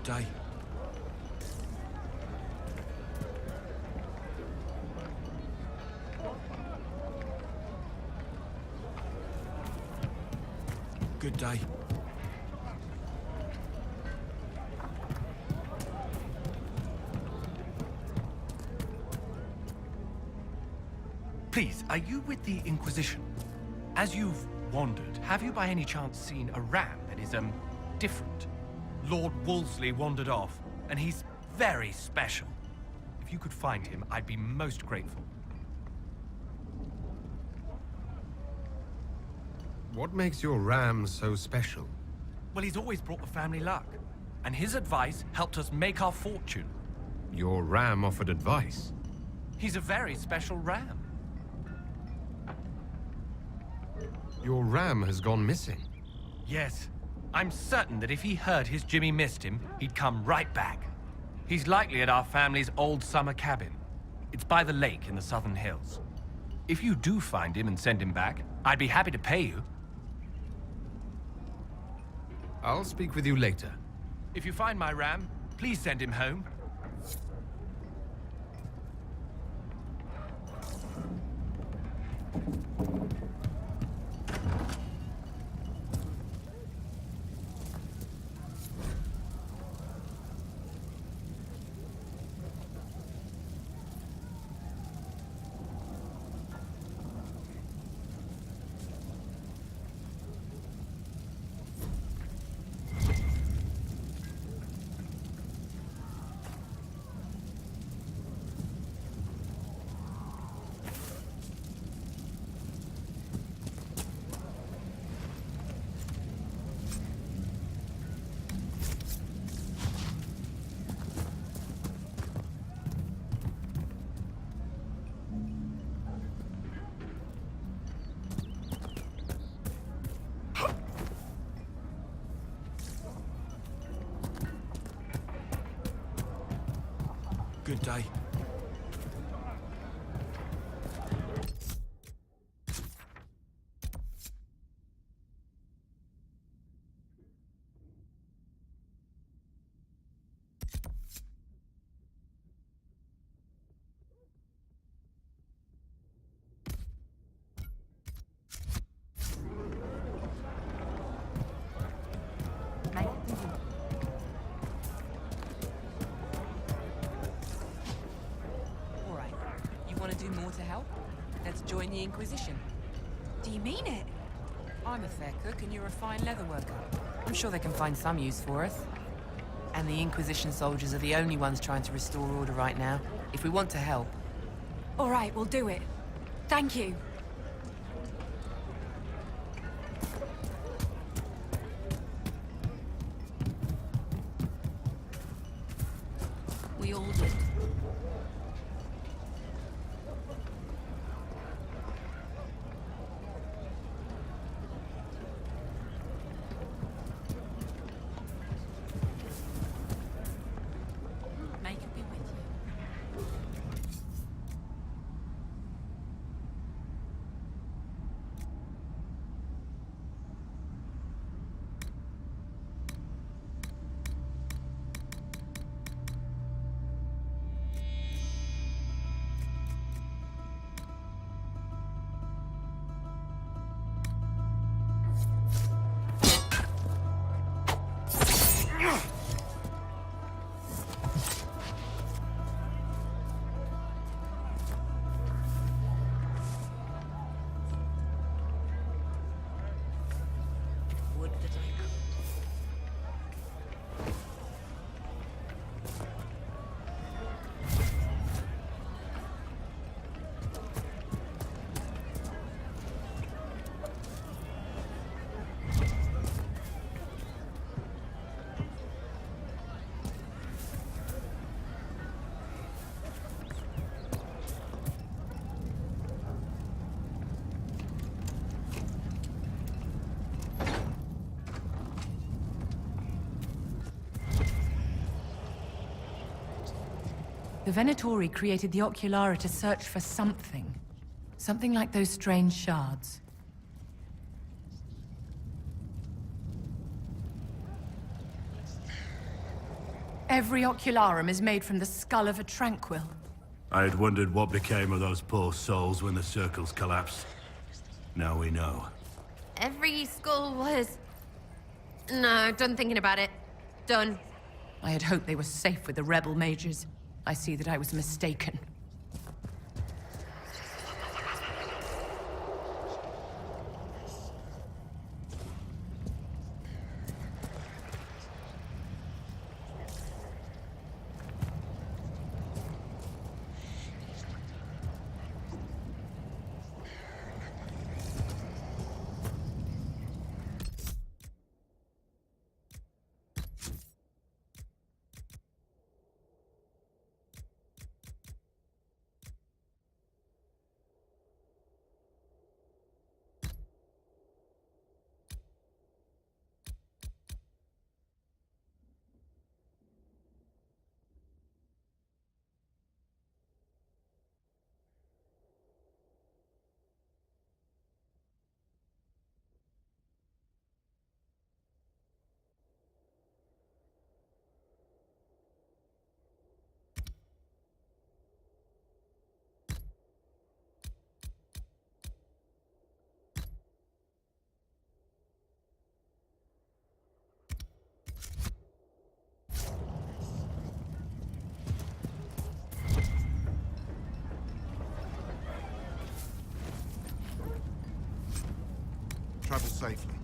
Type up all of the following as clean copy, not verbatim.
day. Good day. Please, are you with the Inquisition? As you've wandered, have you by any chance seen a ram that is, different? Lord Wolseley wandered off, and he's very special. If you could find him, I'd be most grateful. What makes your ram so special? Well, he's always brought the family luck, and his advice helped us make our fortune. Your ram offered advice? He's a very special ram. Your ram has gone missing. Yes. I'm certain that if he heard his Jimmy missed him, he'd come right back. He's likely at our family's old summer cabin. It's by the lake in the southern hills. If you do find him and send him back, I'd be happy to pay you. I'll speak with you later. If you find my ram, please send him home. Good day. Join the Inquisition. Do you mean it? I'm a fair cook and you're a fine leather worker. I'm sure they can find some use for us. And the Inquisition soldiers are the only ones trying to restore order right now. If we want to help. All right, we'll do it. Thank you. We all did. The Venatori created the Oculara to search for something. Something like those strange shards. Every ocularum is made from the skull of a tranquil. I had wondered what became of those poor souls when the circles collapsed. Now we know. Every skull was... No, done thinking about it. Done. I had hoped they were safe with the rebel mages. I see that I was mistaken. Travel safely.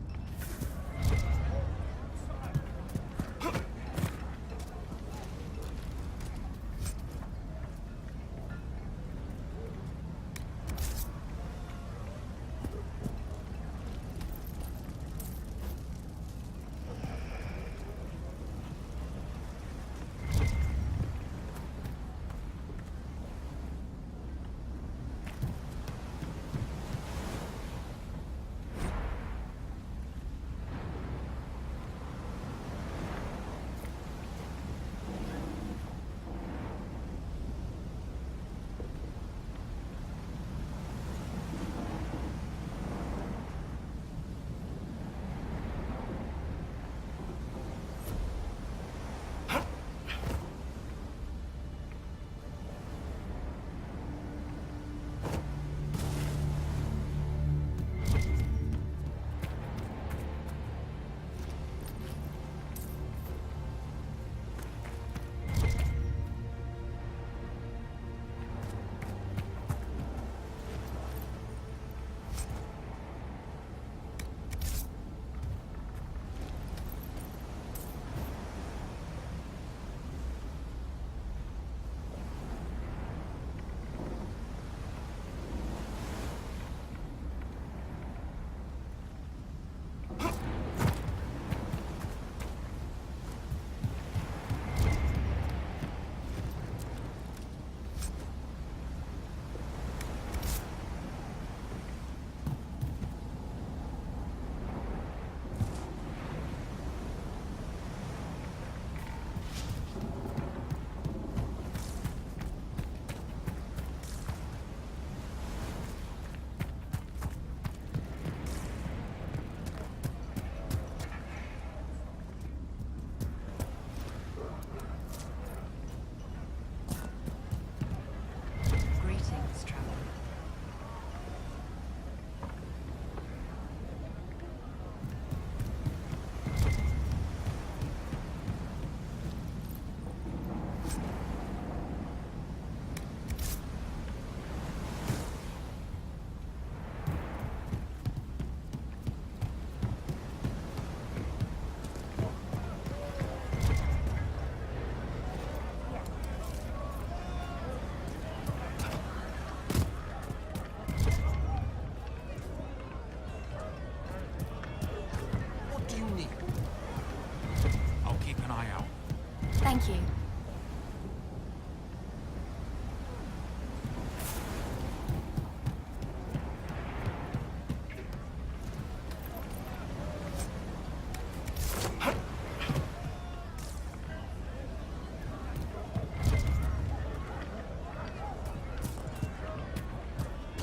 Thank you.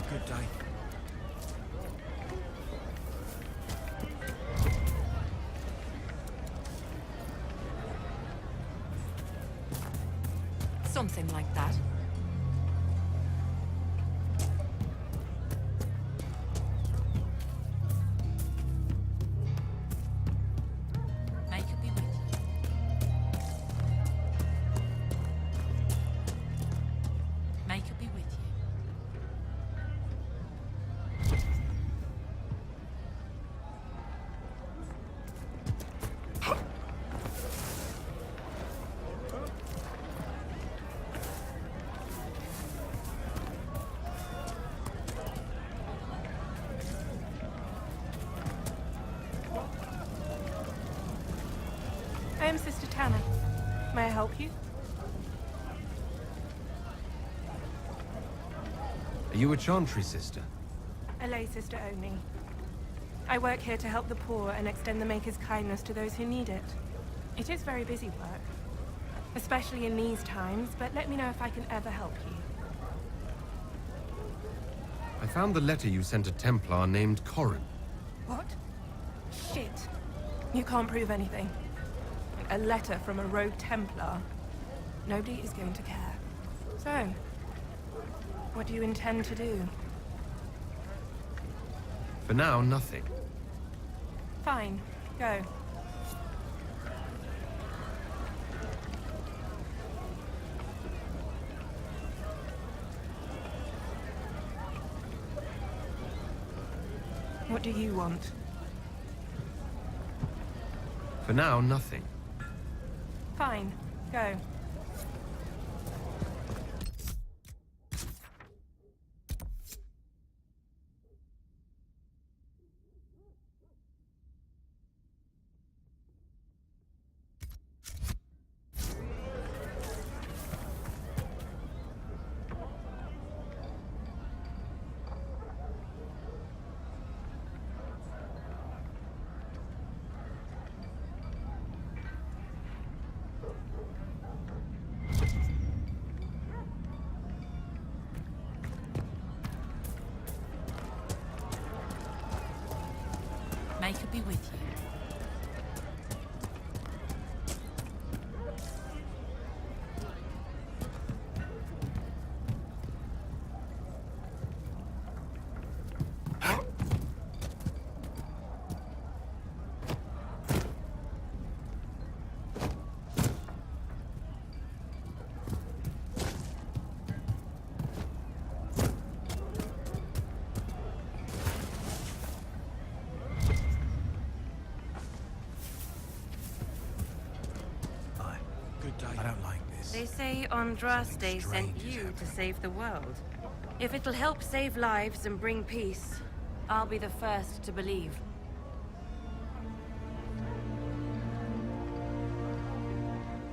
Good day. Something like that. May it be with you. May it be with you. I am Sister Tanner. May I help you? Are you a Chantry sister? A lay sister only. I work here to help the poor and extend the Maker's kindness to those who need it. It is very busy work, especially in these times, but let me know if I can ever help you. I found the letter you sent a Templar named Corrin. What? Shit. You can't prove anything. A letter from a rogue Templar. Nobody is going to care. So, what do you intend to do? For now, nothing. Fine. Go. What do you want? For now, nothing. Fine. Go. May it be with you. I don't like this. They say Andraste sent you to save the world. If it'll help save lives and bring peace, I'll be the first to believe.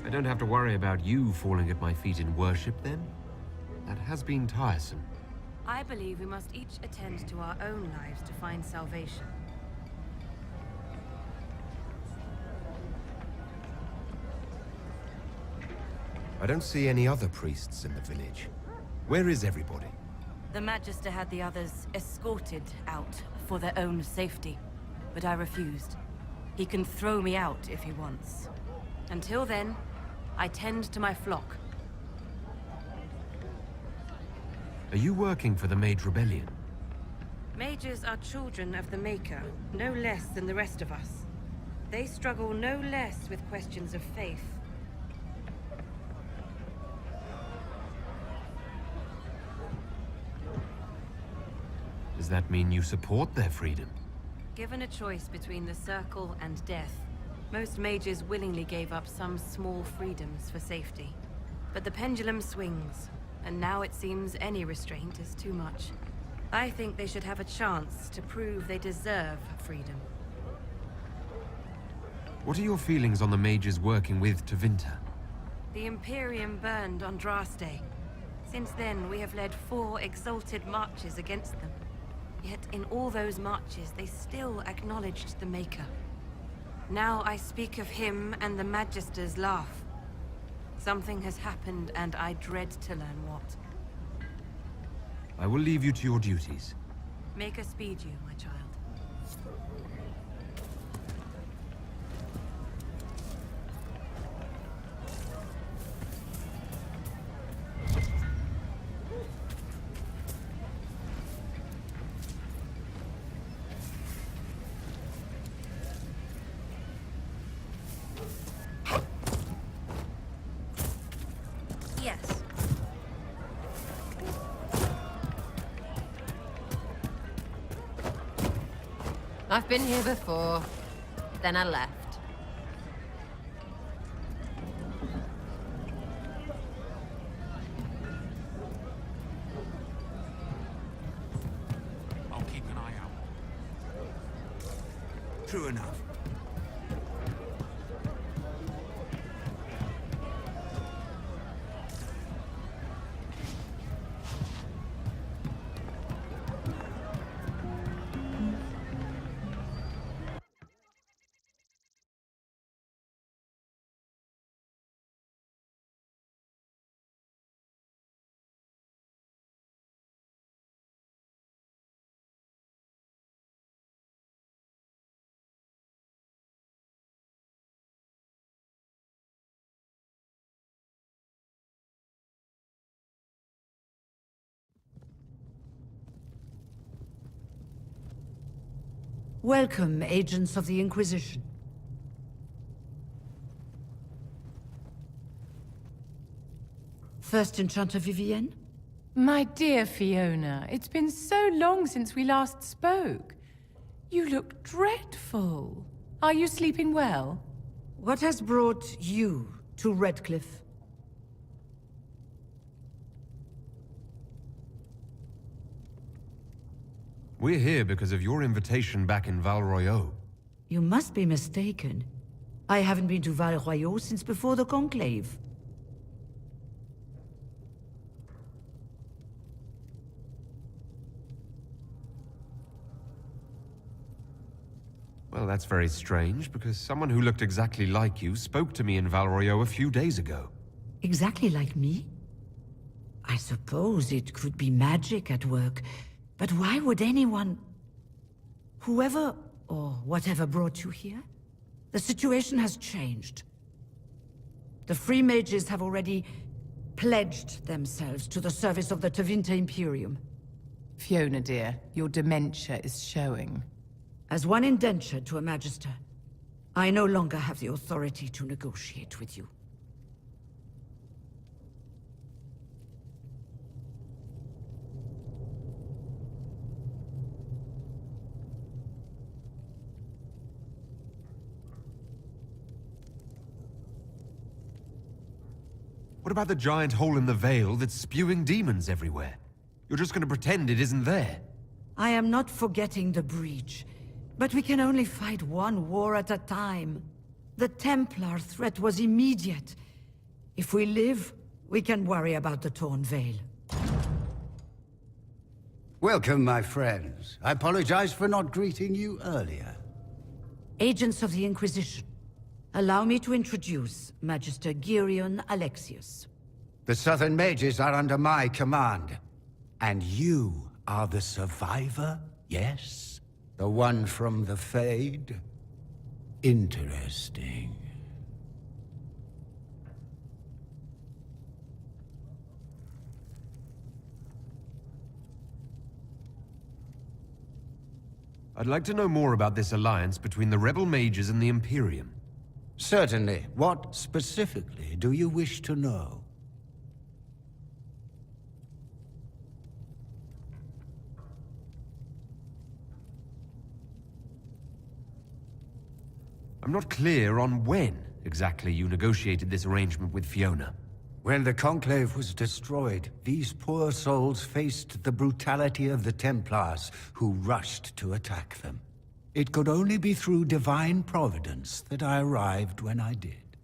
I don't have to worry about you falling at my feet in worship, then? That has been tiresome. I believe we must each attend to our own lives to find salvation. I don't see any other priests in the village. Where is everybody? The Magister had the others escorted out for their own safety, but I refused. He can throw me out if he wants. Until then, I tend to my flock. Are you working for the Mage Rebellion? Mages are children of the Maker, no less than the rest of us. They struggle no less with questions of faith. Does that mean you support their freedom? Given a choice between the Circle and death, most mages willingly gave up some small freedoms for safety. But the pendulum swings, and now it seems any restraint is too much. I think they should have a chance to prove they deserve freedom. What are your feelings on the mages working with Tevinter? The Imperium burned Andraste. Since then, we have led 4 exalted marches against them. Yet in all those marches, they still acknowledged the Maker. Now I speak of him and the Magisters laugh. Something has happened, and I dread to learn what. I will leave you to your duties. Maker speed you, my child. I've been here before. Then I left. I'll keep an eye out. True enough. Welcome, agents of the Inquisition. First Enchanter Vivienne? My dear Fiona, it's been so long since we last spoke. You look dreadful. Are you sleeping well? What has brought you to Redcliffe? We're here because of your invitation back in Val Royeaux. You must be mistaken. I haven't been to Val Royeaux since before the Conclave. Well, that's very strange, because someone who looked exactly like you spoke to me in Val Royeaux a few days ago. Exactly like me? I suppose it could be magic at work, but why would anyone... Whoever or whatever brought you here? The situation has changed. The Free Mages have already pledged themselves to the service of the Tevinter Imperium. Fiona, dear, your dementia is showing. As one indentured to a Magister, I no longer have the authority to negotiate with you. What about the giant hole in the veil that's spewing demons everywhere? You're just going to pretend it isn't there? I am not forgetting the breach, but we can only fight one war at a time. The Templar threat was immediate. If we live, we can worry about the torn veil. Welcome, my friends. I apologize for not greeting you earlier. Agents of the Inquisition, allow me to introduce Magister Alexius. The Southern Mages are under my command. And you are the survivor, yes? The one from the Fade? Interesting. I'd like to know more about this alliance between the rebel mages and the Imperium. Certainly. What specifically do you wish to know? I'm not clear on when exactly you negotiated this arrangement with Fiona. When the Conclave was destroyed, these poor souls faced the brutality of the Templars, who rushed to attack them. It could only be through divine providence that I arrived when I did.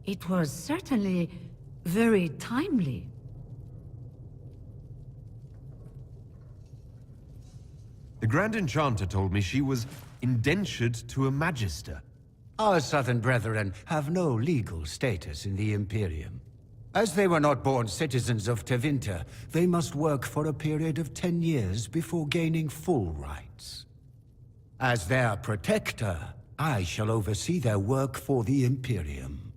It was certainly very timely. The Grand Enchanter told me she was indentured to a Magister. Our Southern brethren have no legal status in the Imperium. As they were not born citizens of Tevinter, they must work for a period of 10 years before gaining full rights. As their protector, I shall oversee their work for the Imperium.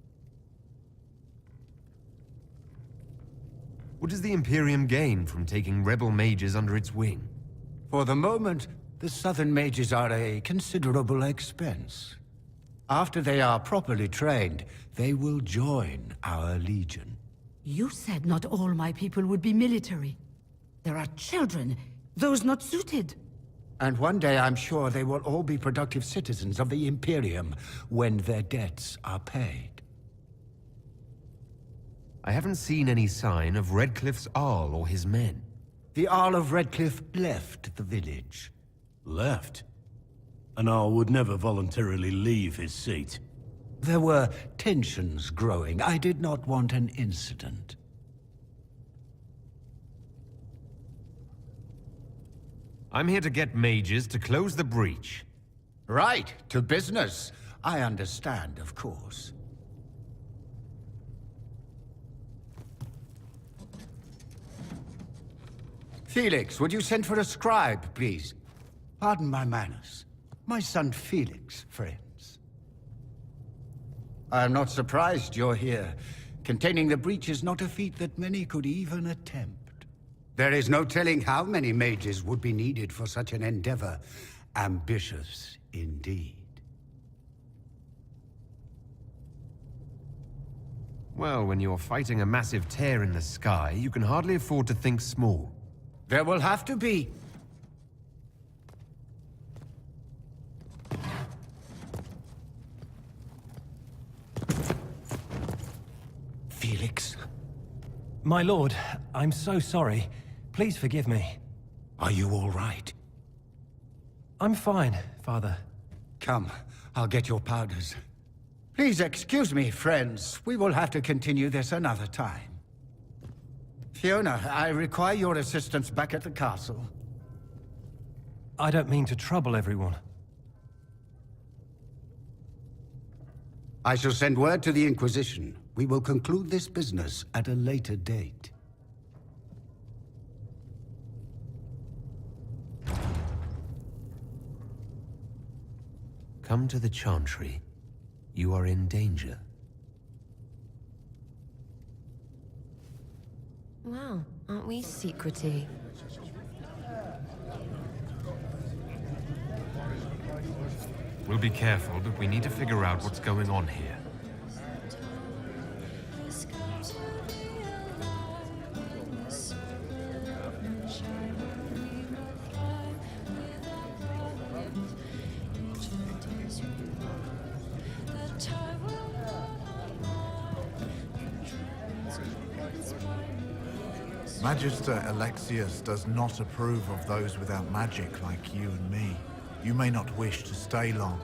What does the Imperium gain from taking rebel mages under its wing? For the moment, the Southern Mages are a considerable expense. After they are properly trained, they will join our Legion. You said not all my people would be military. There are children, those not suited. And one day I'm sure they will all be productive citizens of the Imperium when their debts are paid. I haven't seen any sign of Redcliffe's Arl or his men. The Arl of Redcliffe left the village. Left? An Arl would never voluntarily leave his seat. There were tensions growing. I did not want an incident. I'm here to get mages to close the breach. Right, to business. I understand, of course. Felix, would you send for a scribe, please? Pardon my manners. My son Felix, friends. I am not surprised you're here. Containing the breach is not a feat that many could even attempt. There is no telling how many mages would be needed for such an endeavor. Ambitious, indeed. Well, when you're fighting a massive tear in the sky, you can hardly afford to think small. There will have to be. Felix? My lord, I'm so sorry. Please forgive me. Are you all right? I'm fine, Father. Come, I'll get your powders. Please excuse me, friends. We will have to continue this another time. Fiona, I require your assistance back at the castle. I don't mean to trouble everyone. I shall send word to the Inquisition. We will conclude this business at a later date. Come to the Chantry. You are in danger. Wow, aren't we secrety? We'll be careful, but we need to figure out what's going on here. Magister Alexius does not approve of those without magic like you and me. You may not wish to stay long.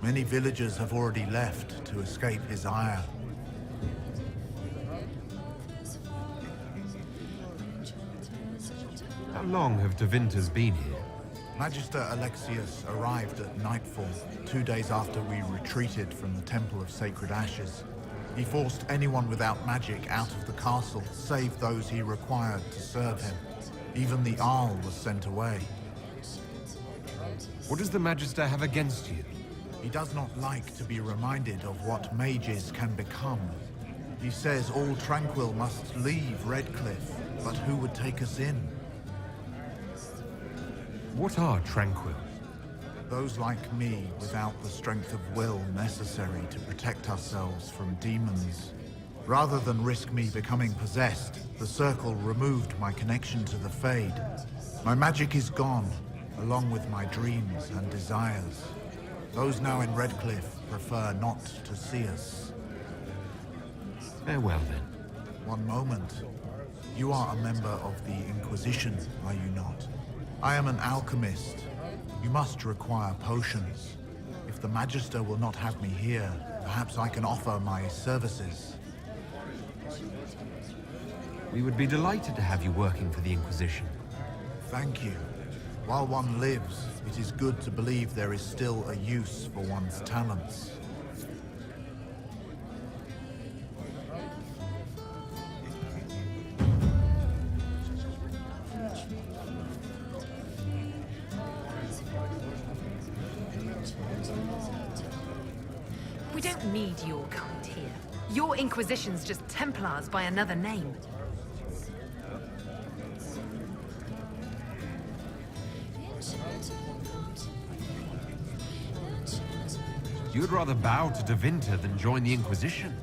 Many villagers have already left to escape his ire. How long have Devinters been here? Magister Alexius arrived at nightfall, 2 days after we retreated from the Temple of Sacred Ashes. He forced anyone without magic out of the castle, save those he required to serve him. Even the Arl was sent away. What does the Magister have against you? He does not like to be reminded of what mages can become. He says all Tranquil must leave Redcliffe, but who would take us in? What are Tranquil? Those like me without the strength of will necessary to protect ourselves from demons. Rather than risk me becoming possessed, the Circle removed my connection to the Fade. My magic is gone, along with my dreams and desires. Those now in Redcliffe prefer not to see us. Farewell, then. One moment. You are a member of the Inquisition, are you not? I am an alchemist. You must require potions. If the Magister will not have me here, perhaps I can offer my services. We would be delighted to have you working for the Inquisition. Thank you. While one lives, it is good to believe there is still a use for one's talents. We don't need your kind here. Your Inquisition's just Templars by another name. You'd rather bow to Devinter than join the Inquisition?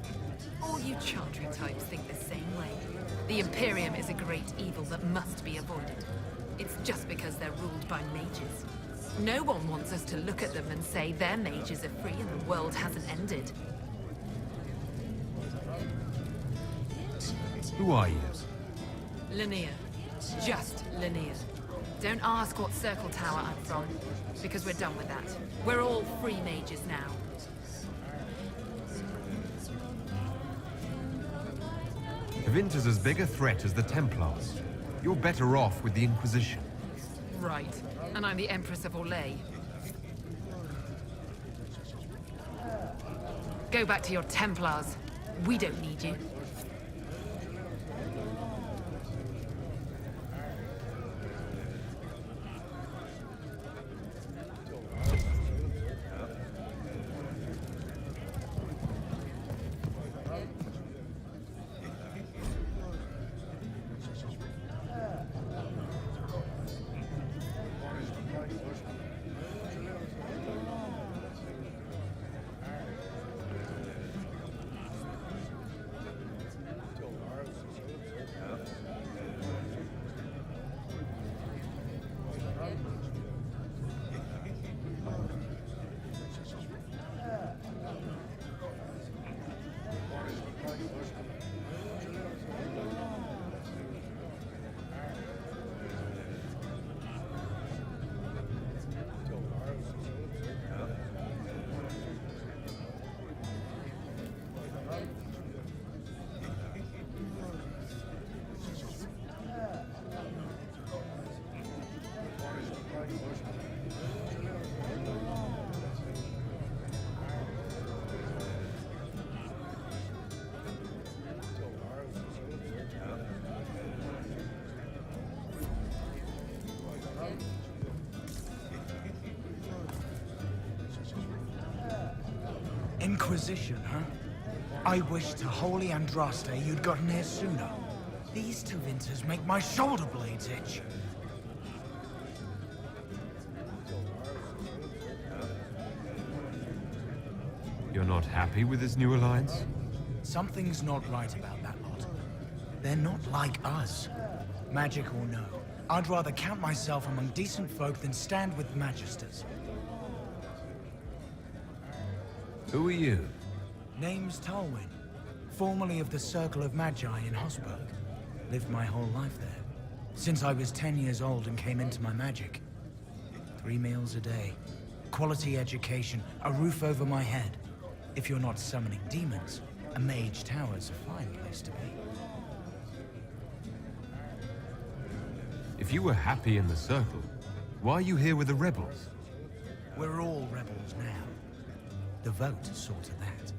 All you Chantry types think the same way. The Imperium is a great evil that must be avoided. It's just because they're ruled by mages. No one wants us to look at them and say their mages are free and the world hasn't ended. Who are you? Linnea. Just Linnea. Don't ask what Circle Tower I'm from, because we're done with that. We're all free mages now. Tevinter's as big a threat as the Templars. You're better off with the Inquisition. Right. And I'm the Empress of Orlais. Go back to your Templars. We don't need you. Inquisition, huh? I wish to holy Andraste you'd gotten here sooner. These Tevinters make my shoulder blades itch. You're not happy with this new alliance? Something's not right about that lot. They're not like us. Magic or no, I'd rather count myself among decent folk than stand with Magisters. Who are you? Name's Talwyn, formerly of the Circle of Magi in Hosberg. Lived my whole life there, since I was 10 years old and came into my magic. 3 meals a day, quality education, a roof over my head. If you're not summoning demons, a mage tower's a fine place to be. If you were happy in the Circle, why are you here with the rebels? We're all rebels now. The vote saw to that.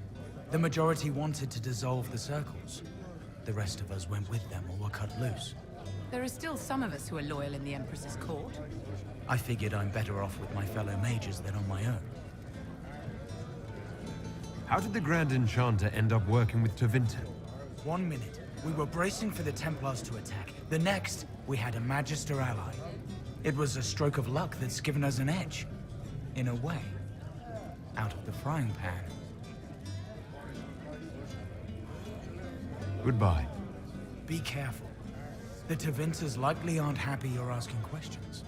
The majority wanted to dissolve the circles. The rest of us went with them or were cut loose. There are still some of us who are loyal in the Empress's court. I figured I'm better off with my fellow mages than on my own. How did the Grand Enchanter end up working with Tevinter? 1 minute, we were bracing for the Templars to attack. The next, we had a Magister ally. It was a stroke of luck that's given us an edge. In a way. Out of the frying pan. Goodbye. Be careful. The Tevinters likely aren't happy you're asking questions.